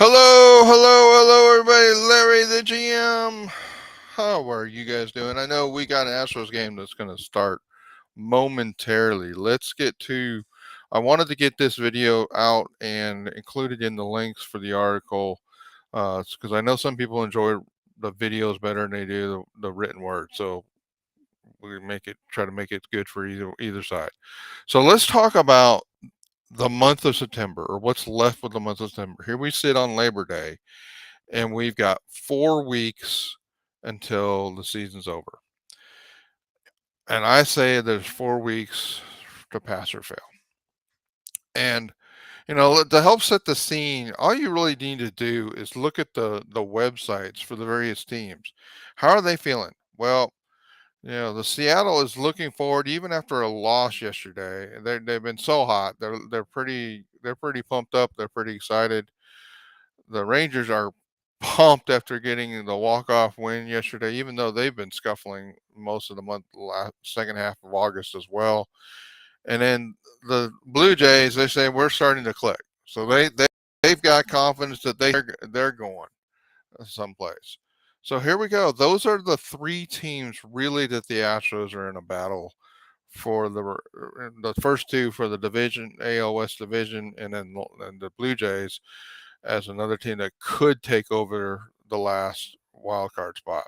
Hello, everybody. Larry the GM. How are you guys doing? I know we got an Astros game that's going to start momentarily. Let's get to. I wanted to get this video out and include it in the links for the article because I know some people enjoy the videos better than they do the written word. So we try to make it good for either side. So let's talk about the month of September, or what's left of the month of September. Here we sit on Labor Day, and we've got 4 weeks until the season's over. And I say there's 4 weeks to pass or fail. And to help set the scene, all you really need to do is look at the websites for the various teams. How are they feeling? Well, the Seattle is looking forward even after a loss yesterday. They've been so hot. They're pretty pumped up. They're pretty excited. The Rangers are pumped after getting the walk-off win yesterday, even though they've been scuffling most of the month, second half of August as well. And then the Blue Jays, they say we're starting to click, so they've got confidence that they're going someplace. So here we go. Those are the three teams really that the Astros are in a battle for the first two for the division, AL West division, and then the Blue Jays as another team that could take over the last wild card spot.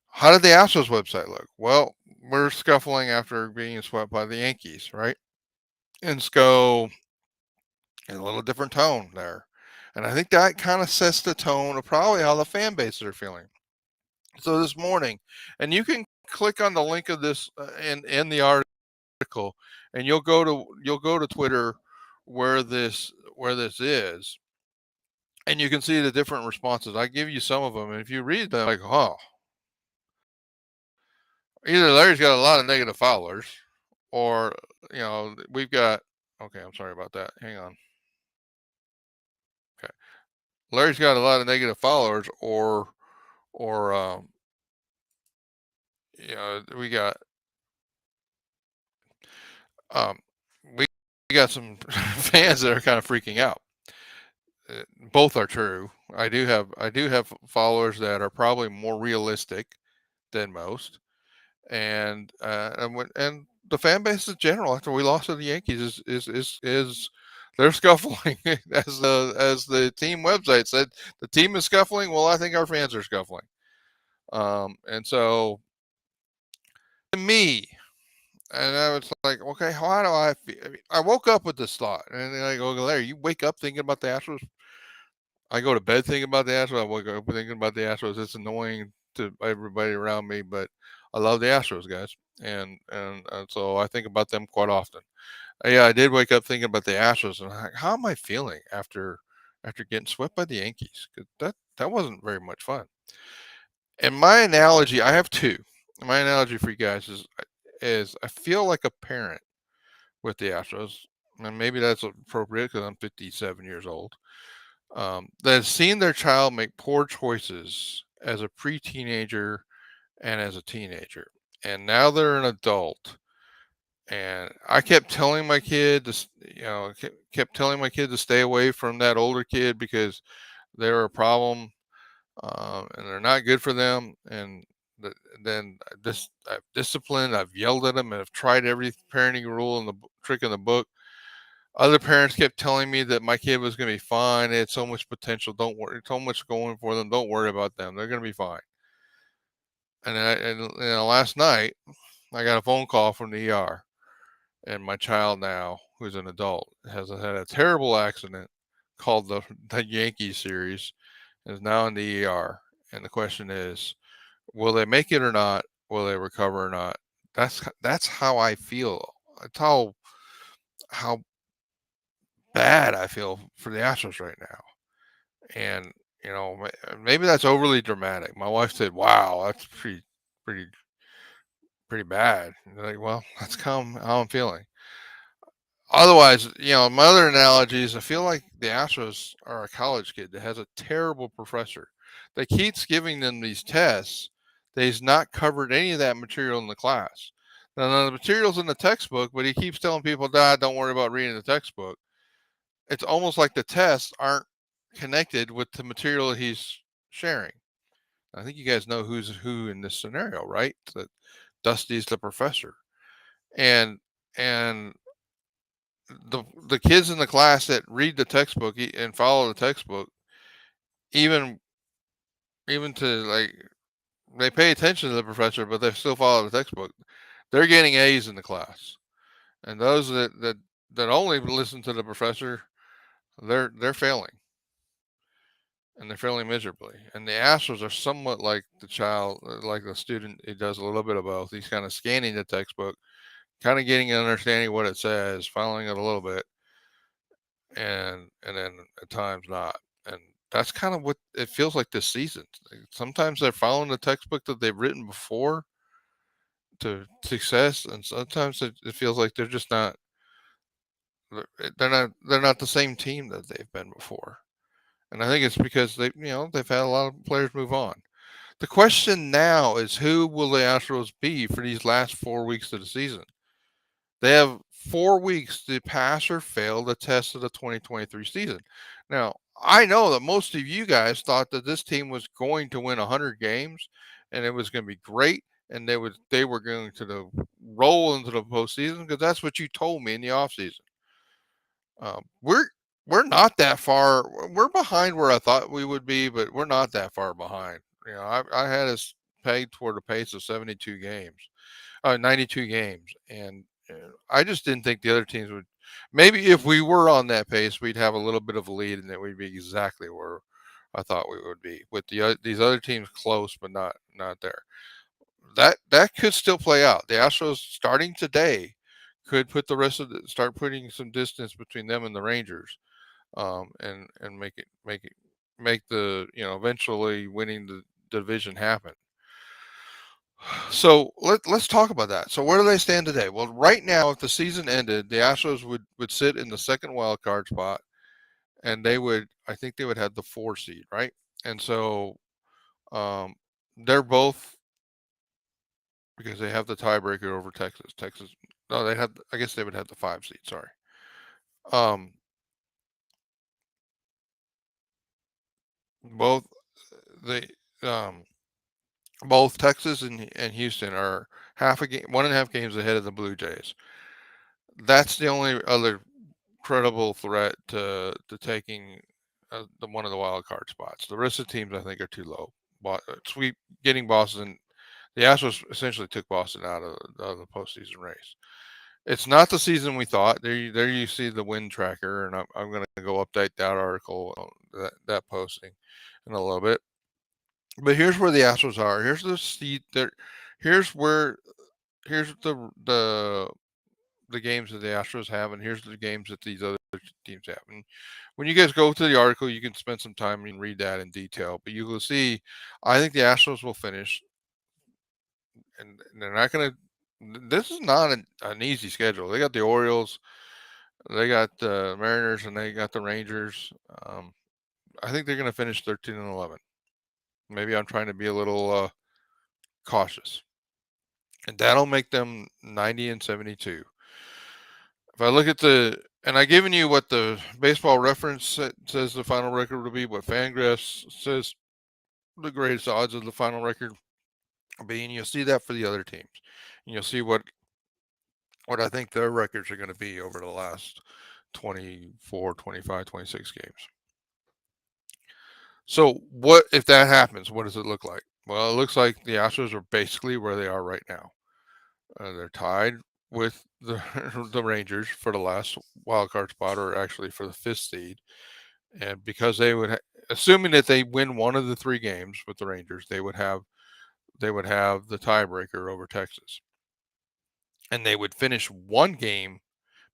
How did the Astros website look? Well, we're scuffling after being swept by the Yankees, right? And so, in a little different tone there. And I think that kind of sets the tone of probably how the fan bases are feeling. So this morning, and you can click on the link of this in the article, and you'll go to Twitter where this is, and you can see the different responses. I give you some of them, and if you read them, like, oh, either Larry's got a lot of negative followers, or we've got. Okay, I'm sorry about that. Hang on. Okay, Larry's got a lot of negative followers, or we got um, we got some fans that are kind of freaking out. Both are true. I do have followers that are probably more realistic than most, and the fan base in general after we lost to the Yankees is they're scuffling as the team website said the team is scuffling. Well, I think our fans are scuffling, and so to me, and I was like, okay, how do I feel? I mean, I woke up with this thought, and then I go, Larry, you wake up thinking about the Astros. I go to bed thinking about the Astros. I wake up thinking about the Astros. It's annoying to everybody around me, but I love the Astros, guys, and so I think about them quite often. Yeah, I did wake up thinking about the Astros, and I'm like, how am I feeling after getting swept by the Yankees? 'Cause that wasn't very much fun. And my analogy, I have two. My analogy for you guys is I feel like a parent with the Astros, and maybe that's appropriate because I'm 57 years old. That has seen their child make poor choices as a pre-teenager and as a teenager, and now they're an adult. And I kept telling my kid kept telling my kid to stay away from that older kid because they're a problem, and they're not good for them. And then I've disciplined, I've yelled at them, and I've tried every parenting rule and trick in the book. Other parents kept telling me that my kid was going to be fine. They had so much potential. Don't worry. So much going for them. Don't worry about them. They're going to be fine. And last night I got a phone call from the ER, and my child now, who's an adult, has had a terrible accident called the Yankee series, and is now in the ER. And the question is, will they make it or not? Will they recover or not? That's how I feel. That's how bad I feel for the Astros right now. And maybe that's overly dramatic. My wife said, "Wow, that's pretty, pretty bad." And like, well, that's how I'm feeling. Otherwise, my other analogy is I feel like the Astros are a college kid that has a terrible professor that keeps giving them these tests. That he's not covered any of that material in the class. Now, the material's in the textbook, but he keeps telling people, "Dad, don't worry about reading the textbook." it's almost like the tests aren't connected with the material he's sharing. I think you guys know who's who in this scenario, right? That Dusty's the professor, and and the kids in the class that read the textbook and follow the textbook, even even to like they pay attention to the professor, but they still follow the textbook. They're getting A's in the class, and those that only listen to the professor, they're failing, and they're failing miserably. And the Astros are somewhat like the child, like the student. He does a little bit of both. He's kind of scanning the textbook, kind of getting an understanding what it says, following it a little bit, and then at times not. And that's kind of what it feels like this season. Sometimes they're following the textbook that they've written before to success, and sometimes it feels like they're just not. They're not the same team that they've been before. And I think it's because they've had a lot of players move on. The question now is who will the Astros be for these last 4 weeks of the season? They have 4 weeks to pass or fail the test of the 2023 season. Now, I know that most of you guys thought that this team was going to win 100 games and it was going to be great and they were going to roll into the postseason because that's what you told me in the offseason. We're not that far. We're behind where I thought we would be, but we're not that far behind. I had us pegged toward a pace of 72 games, 92 games, and I just didn't think the other teams would. Maybe if we were on that pace, we'd have a little bit of a lead, and that we'd be exactly where I thought we would be. With these other teams close, but not there. That could still play out. The Astros starting today could put the rest of start putting some distance between them and the Rangers, and make the eventually winning the division happen. So let's talk about that. So where do they stand today? Well, right now, if the season ended, the Astros would sit in the second wild card spot, and I think they would have the 4 seed, right? And so um, they're both because they have the tiebreaker over Texas. No, they had. I guess they would have the 5 seed. Sorry. Um, both they um, both Texas and Houston are half a game, 1.5 games ahead of the Blue Jays. That's the only other credible threat to taking one of the wild card spots. The rest of the teams I think are too low. Sweep getting Boston. The Astros essentially took Boston out of the postseason race. It's not the season we thought. There you see the win tracker, and I'm going to go update that article, that posting, in a little bit. But here's where the Astros are. Here's the seat. There. Here's where. Here's the games that the Astros have, and here's the games that these other teams have. And when you guys go to the article, you can spend some time and read that in detail. But you will see, I think the Astros will finish, and they're not going to. This is not an easy schedule. They got the Orioles, they got the Mariners, and they got the Rangers. I think they're going to finish 13-11. Maybe I'm trying to be a little cautious, and that'll make them 90-72. If I look at and I've given you what the Baseball Reference says the final record will be, what Fangraphs says the greatest odds of the final record will be, and you'll see that for the other teams. And you'll see what I think their records are going to be over the last 24, 25, 26 games. So what if that happens? What does it look like? Well, it looks like the Astros are basically where they are right now. They're tied with the the Rangers for the last wild card spot, or actually for the 5th seed. And because assuming that they win one of the 3 games with the Rangers, they would have the tiebreaker over Texas, and they would finish 1 game.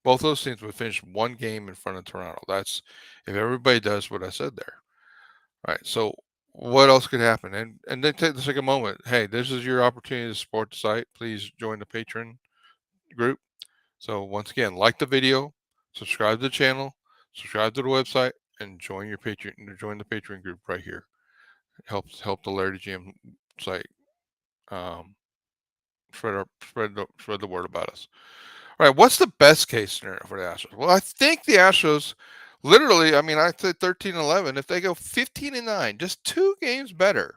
Both those teams would finish 1 game in front of Toronto. That's if everybody does what I said there. All right. So what else could happen? And then take a moment. Hey, this is your opportunity to support the site. Please join the Patreon group. So once again, like the video, subscribe to the channel, subscribe to the website, and join the Patreon group right here. It help the Larry GM site spread the word about us. All right, what's the best case scenario for the Astros? Well, I think the Astros, Literally, I mean, I said 13-11. If they go 15-9, just 2 games better,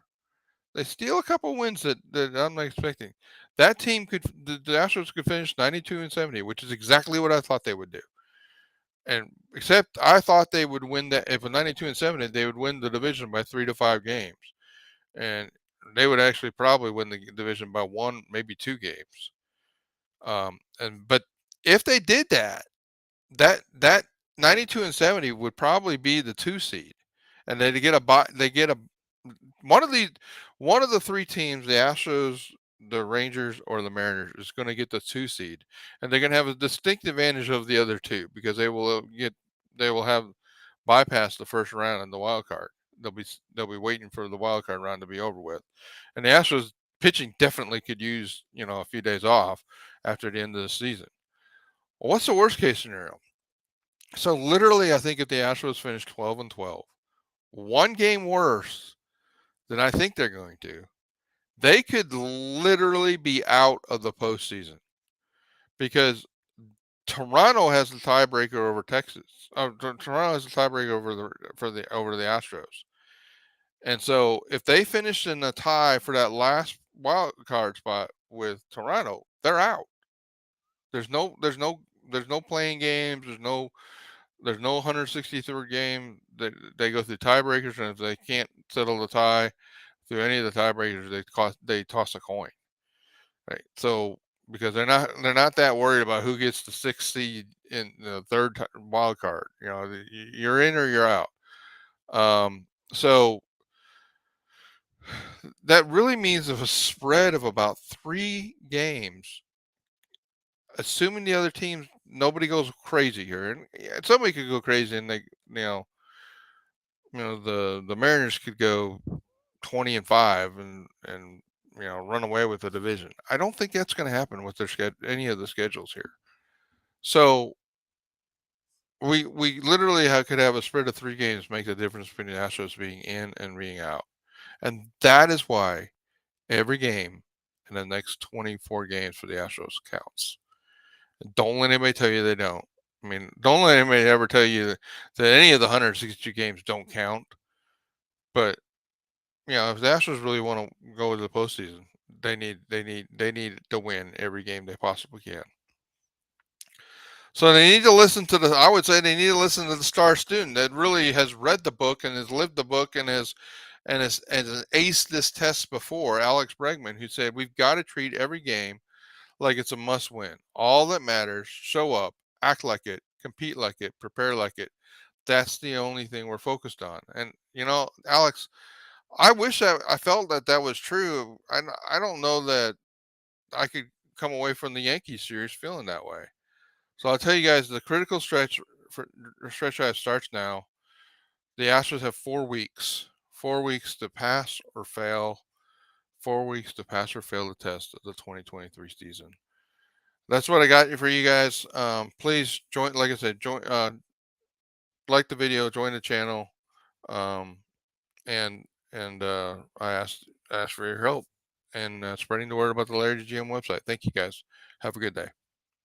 they steal a couple wins that I'm not expecting. That team the Astros could finish 92-70, which is exactly what I thought they would do. And except I thought they would win that if a 92-70, they would win the division by 3 to 5 games, and they would actually probably win the division by 1, maybe 2 games. But if they did that, that 92-70 would probably be the 2 seed, and they get a one of the one of the 3 teams, the Astros, the Rangers, or the Mariners, is going to get the 2 seed, and they're going to have a distinct advantage of the other 2 because they will have bypassed the first round in the wild card. They'll be waiting for the wild card round to be over with, and the Astros pitching definitely could use a few days off after the end of the season. Well, what's the worst case scenario? So literally, I think if the Astros finish 12-12, one game worse than I think they're going to, they could literally be out of the postseason because Toronto has the tiebreaker over Texas. Toronto has the tiebreaker over the Astros, and so if they finish in a tie for that last wild card spot with Toronto, they're out. There's no playing games. There's no 163rd game. They go through tiebreakers, and if they can't settle the tie through any of the tiebreakers, they toss a coin. Right. So because they're not that worried about who gets the 6th seed in the third wild card. You're in or you're out. So that really means of a spread of about 3 games, assuming the other teams nobody goes crazy here, and somebody could go crazy, and the Mariners could go 20-5 and run away with the division. I don't think that's going to happen with any of the schedules here. So we literally could have a spread of 3 games make the difference between the Astros being in and being out, and that is why every game in the next 24 games for the Astros counts. Don't let anybody tell you they don't. I mean, don't let anybody ever tell you that any of the 162 games don't count. But if the Astros really want to go to the postseason, they need to win every game they possibly can. So they need to listen to I would say they need to listen to the star student that really has read the book and has lived the book and has aced this test before, Alex Bregman, who said we've got to treat every game like it's a must win. All that matters, show up, act like it, compete like it, prepare like it. That's the only thing we're focused on. And Alex, I wish I felt that was true. I don't know that I could come away from the Yankees series feeling that way. So I'll tell you guys, the critical stretch drive starts now. The Astros have 4 weeks, 4 weeks to pass or fail, 4 weeks to pass or fail the test of the 2023 season. That's what I got for you guys. Please join, like I said, like the video, join the channel, um, and I ask for your help and spreading the word about the Larry GM website. Thank you guys. Have a good day.